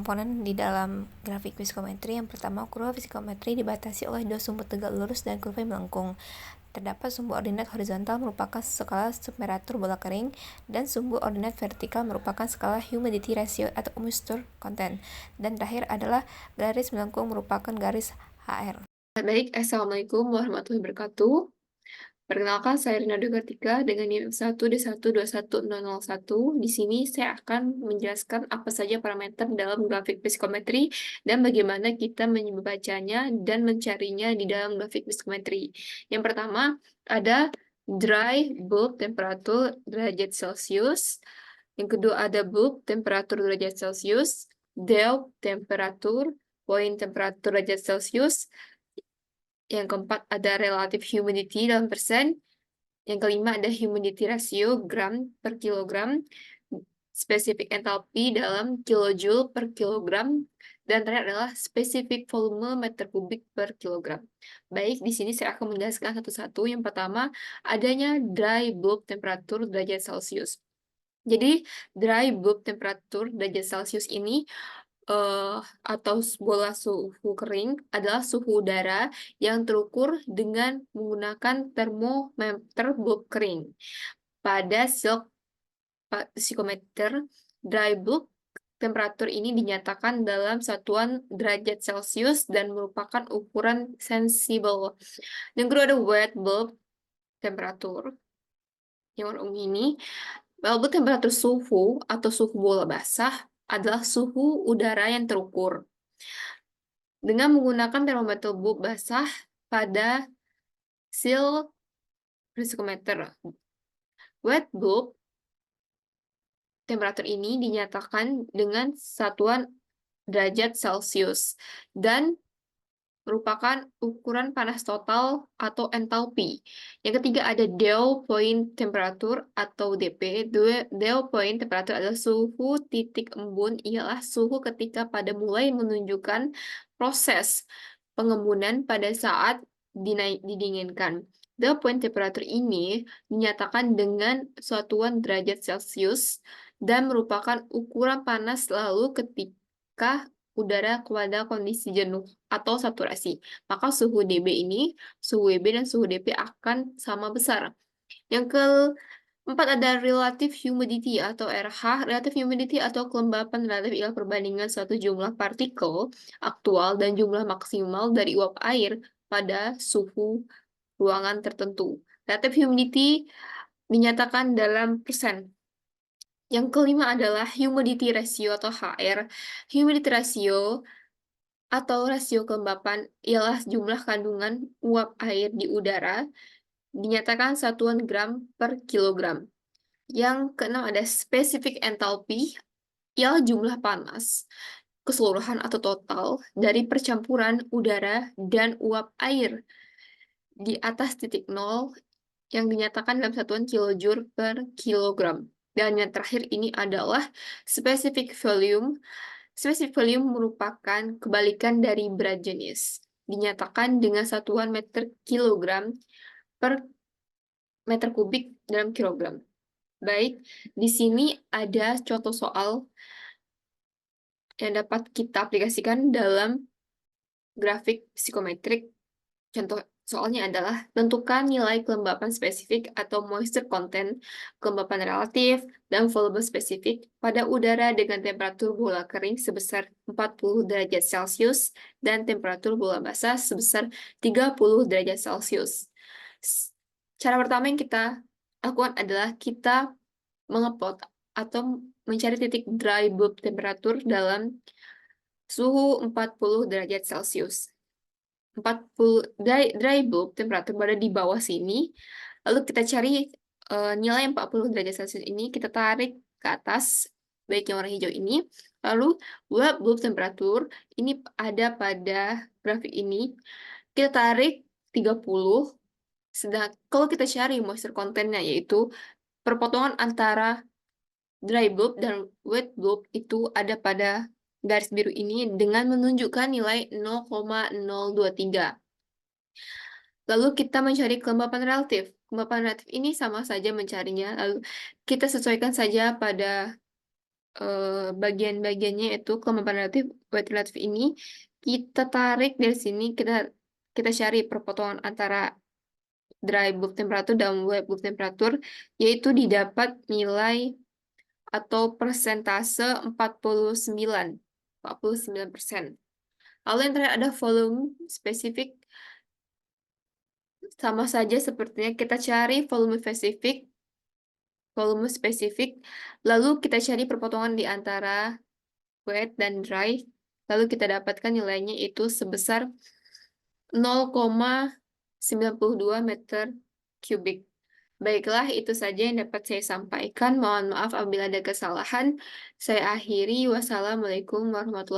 komponen di dalam grafik psikometri. Yang pertama, kurva psikometri dibatasi oleh dua sumbu tegak lurus dan kurva melengkung. Terdapat sumbu ordinat horizontal merupakan skala temperatur bola kering, dan sumbu ordinat vertikal merupakan skala humidity ratio atau moisture content. Dan terakhir adalah garis melengkung merupakan garis HR. Baik, Assalamualaikum warahmatullahi wabarakatuh. Perkenalkan, saya Rinaldo Kartika dengan NIM 1D1211001. Di sini saya akan menjelaskan apa saja parameter dalam grafik psikometri dan bagaimana kita membacanya dan mencarinya di dalam grafik psikometri. Yang pertama, ada dry bulb temperatur derajat Celcius. Yang kedua, ada bulb temperatur derajat Celcius, Delp temperatur, poin temperatur derajat Celcius. Yang keempat ada relative humidity dalam persen. Yang kelima ada humidity ratio gram per kilogram. Specific enthalpy dalam kilojoule per kilogram. Dan terakhir adalah specific volume meter kubik per kilogram. Baik, di sini saya akan menjelaskan satu-satu. Yang pertama, adanya dry bulb temperatur derajat Celcius. Jadi, dry bulb temperatur derajat Celcius ini atau bola suhu kering adalah suhu udara yang terukur dengan menggunakan termometer bulb kering. Pada silk psikometer, dry bulb temperatur ini dinyatakan dalam satuan derajat Celcius dan merupakan ukuran sensibel. Yang kedua ada wet bulb temperatur. Yang warna ungu ini, bulb temperatur suhu atau suhu bola basah adalah suhu udara yang terukur dengan menggunakan termometer bulb basah pada silk psikometer. Wet bulb temperatur ini dinyatakan dengan satuan derajat Celcius dan merupakan ukuran panas total atau enthalpy. Yang ketiga ada dew point temperatur atau DP. Dew point temperatur adalah suhu titik embun, ialah suhu ketika pada mulai menunjukkan proses pengembunan pada saat didinginkan. Dew point temperatur ini dinyatakan dengan satuan derajat Celcius dan merupakan ukuran panas lalu ketika udara pada kondisi jenuh atau saturasi. Maka suhu dB ini, suhu WB dan suhu dP akan sama besar. Yang keempat ada relative humidity atau RH. Relative humidity atau kelembapan relatif ialah perbandingan suatu jumlah partikel aktual dan jumlah maksimal dari uap air pada suhu ruangan tertentu. Relative humidity dinyatakan dalam persen. Yang kelima adalah humidity ratio atau HR. Humidity ratio atau rasio kelembapan ialah jumlah kandungan uap air di udara, dinyatakan satuan gram per kilogram. Yang keenam ada specific enthalpy, ialah jumlah panas keseluruhan atau total dari percampuran udara dan uap air di atas titik nol yang dinyatakan dalam satuan kilojoule per kilogram. Dan yang terakhir ini adalah specific volume. Specific volume merupakan kebalikan dari berat jenis. Dinyatakan dengan satuan meter kilogram per meter kubik dalam kilogram. Baik, di sini ada contoh soal yang dapat kita aplikasikan dalam grafik psikometrik. Contoh soalnya adalah tentukan nilai kelembapan spesifik atau moisture content, kelembapan relatif, dan volume spesifik pada udara dengan temperatur bola kering sebesar 40 derajat Celcius dan temperatur bola basah sebesar 30 derajat Celcius. Cara pertama yang kita lakukan adalah kita mengeplot atau mencari titik dry bulb temperatur dalam suhu 40 derajat Celcius. 40 dry bulb temperatur berada di bawah sini. Lalu kita cari nilai 40 derajat Celcius ini, kita tarik ke atas, baik yang warna hijau ini. Lalu wet bulb temperatur ini ada pada grafik ini. Kita tarik 30. Sedang kalau kita cari moisture content-nya, yaitu perpotongan antara dry bulb dan wet bulb itu ada pada garis biru ini dengan menunjukkan nilai 0,023. Lalu kita mencari kelembapan relatif. Kelembapan relatif ini sama saja mencarinya. Lalu kita sesuaikan saja pada bagian-bagiannya itu kelembapan relatif, weight relatif ini kita tarik dari sini, kita cari perpotongan antara dry bulb temperature dan wet bulb temperature, yaitu didapat nilai atau persentase 49%. Lalu yang terakhir ada volume spesifik. Sama saja sepertinya kita cari volume spesifik, lalu kita cari perpotongan di antara wet dan dry, lalu kita dapatkan nilainya itu sebesar 0,92 meter kubik. Baiklah, itu saja yang dapat saya sampaikan. Mohon maaf apabila ada kesalahan. Saya akhiri. Wassalamualaikum warahmatullahi wabarakatuh.